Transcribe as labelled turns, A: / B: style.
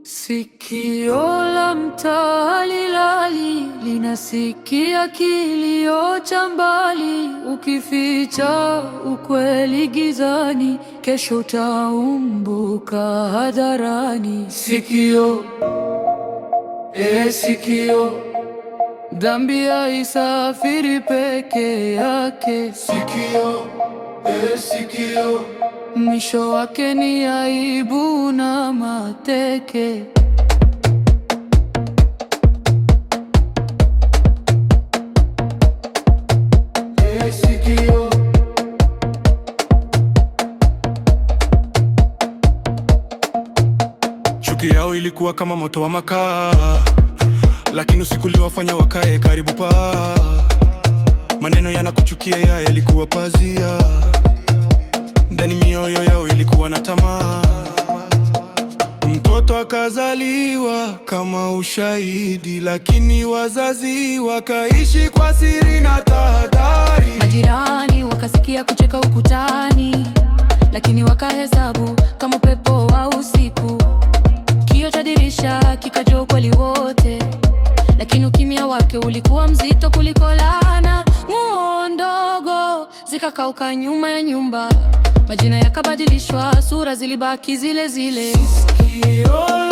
A: Sikio la mtaa halilali, linasikia kilio cha mbali. Ukificha ukweli gizani, kesho utaumbuka hadharani. Sikio, sikio, dhambi haisafiri peke yake. Sikio, sikio, mwisho wake ni aibu na mateke. Sikio,
B: chuki yao ilikuwa kama moto wa makaa, lakini usiku uliwafanya wakae karibu paa. Maneno yanakuchukia yalikuwa pazia, ndani mioyo yao ilikuwa na tamaa. Mtoto akazaliwa kama ushahidi, lakini wazazi wakaishi kwa siri na tahadhari.
A: Majirani wakasikia kucheka ukutani, lakini wakahesabu kama upepo wa usiku. Kioo cha dirisha kikajua ukweli wote, lakini ukimya wake ulikuwa mzito kuliko laana. Nguo ndogo zikakauka nyuma ya nyumba, majina yakabadilishwa, sura zilibaki zile zile.
B: Sikio